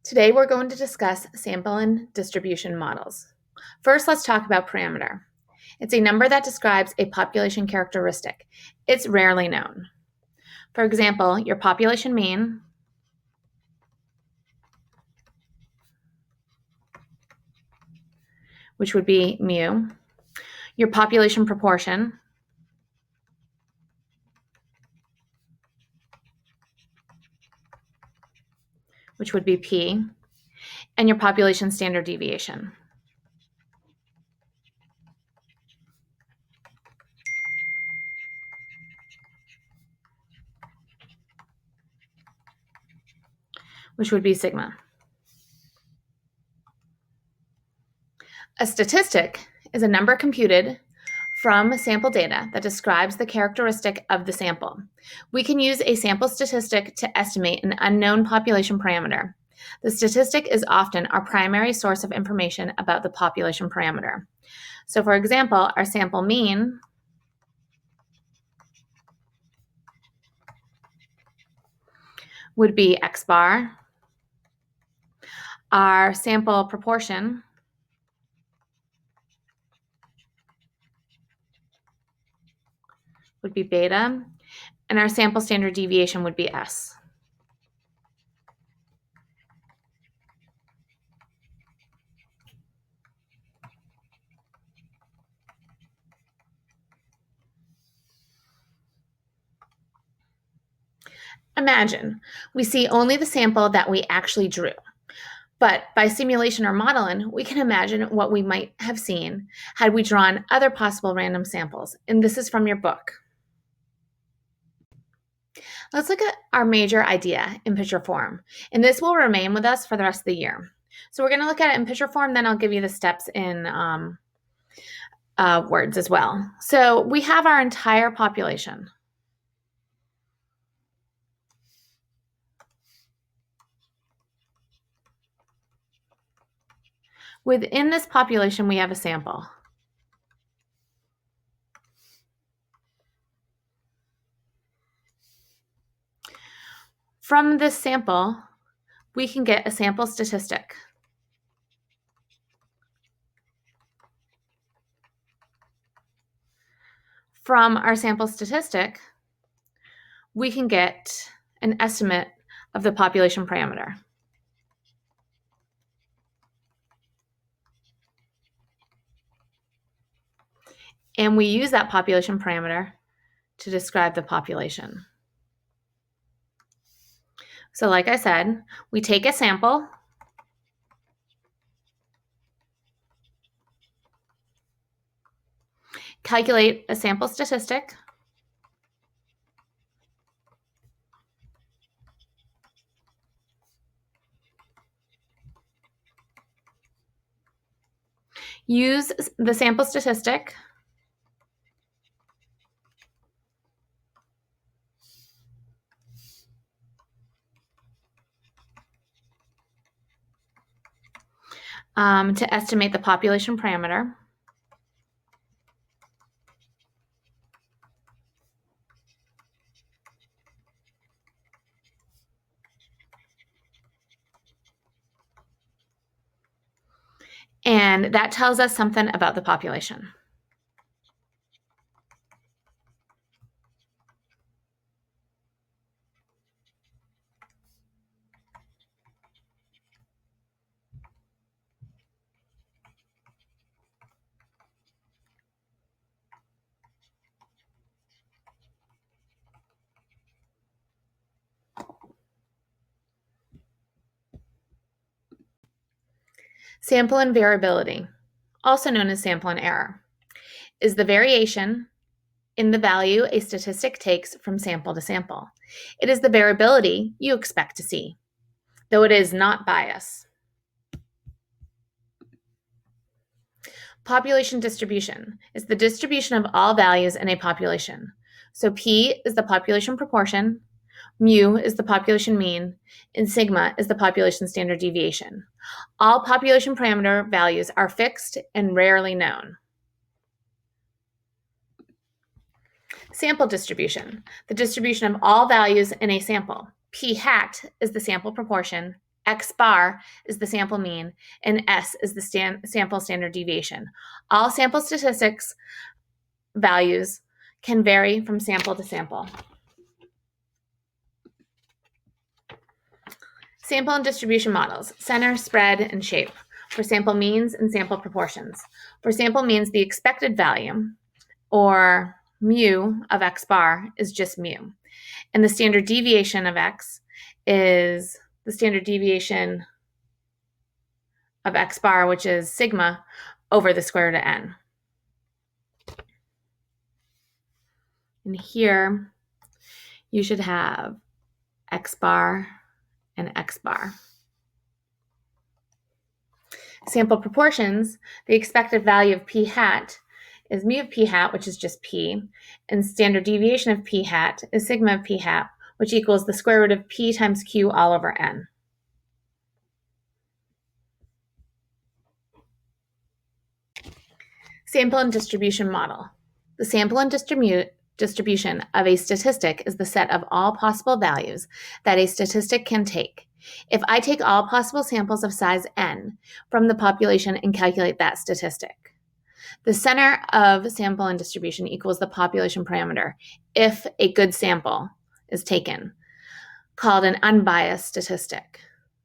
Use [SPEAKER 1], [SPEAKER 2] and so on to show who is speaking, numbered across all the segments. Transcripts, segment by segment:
[SPEAKER 1] Today we're going to discuss sample and distribution models. First, let's talk about parameter. It's a number that describes a population characteristic. It's rarely known. For example, your population mean, which would be mu, your population proportion, which would be p, and your population standard deviation. Which would be sigma. A statistic is a number computed from sample data that describes the characteristic of the sample. We can use a sample statistic to estimate an unknown population parameter. The statistic is often our primary source of information about the population parameter. So for example, our sample mean would be X bar. Our sample proportion would be beta, and our sample standard deviation would be S. Imagine we see only the sample that we actually drew. But by simulation or modeling, we can imagine what we might have seen had we drawn other possible random samples. And this is from your book. Let's look at our major idea in picture form. And this will remain with us for the rest of the year. So we're going to look at it in picture form, then I'll give you the steps in words as well. So we have our entire population. Within this population, we have a sample. From this sample, we can get a sample statistic. From our sample statistic, we can get an estimate of the population parameter. And we use that population parameter to describe the population. So like I said, we take a sample, calculate a sample statistic, use the sample statistic to estimate the population parameter. And that tells us something about the population. Sample and variability, also known as sample and error, is the variation in the value a statistic takes from sample to sample. It is the variability you expect to see, though it is not bias. Population distribution is the distribution of all values in a population. So P is the population proportion, mu is the population mean, and sigma is the population standard deviation. All population parameter values are fixed and rarely known. Sample distribution, the distribution of all values in a sample. P hat is the sample proportion, X bar is the sample mean, and S is the sample standard deviation. All sample statistics values can vary from sample to sample. Sample and distribution models: center, spread, and shape. For sample means and sample proportions. For sample means, the expected value, or mu of X bar, is just mu. And the standard deviation of X is the standard deviation of X bar, which is sigma over the square root of n. And here you should have X bar and X bar. Sample proportions: the expected value of p hat is mu of p hat, which is just p, and standard deviation of p hat is sigma of p hat, which equals the square root of p times q all over n. Sample and distribution model. The sample and distribution of a statistic is the set of all possible values that a statistic can take. If I take all possible samples of size n from the population and calculate that statistic, the center of sample and distribution equals the population parameter if a good sample is taken, called an unbiased statistic.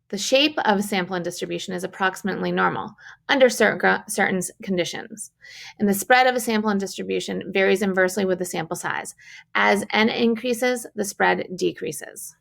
[SPEAKER 1] The shape of sample and distribution is approximately normal under certain conditions. And the spread of a sample and distribution varies inversely with the sample size. As n increases, the spread decreases.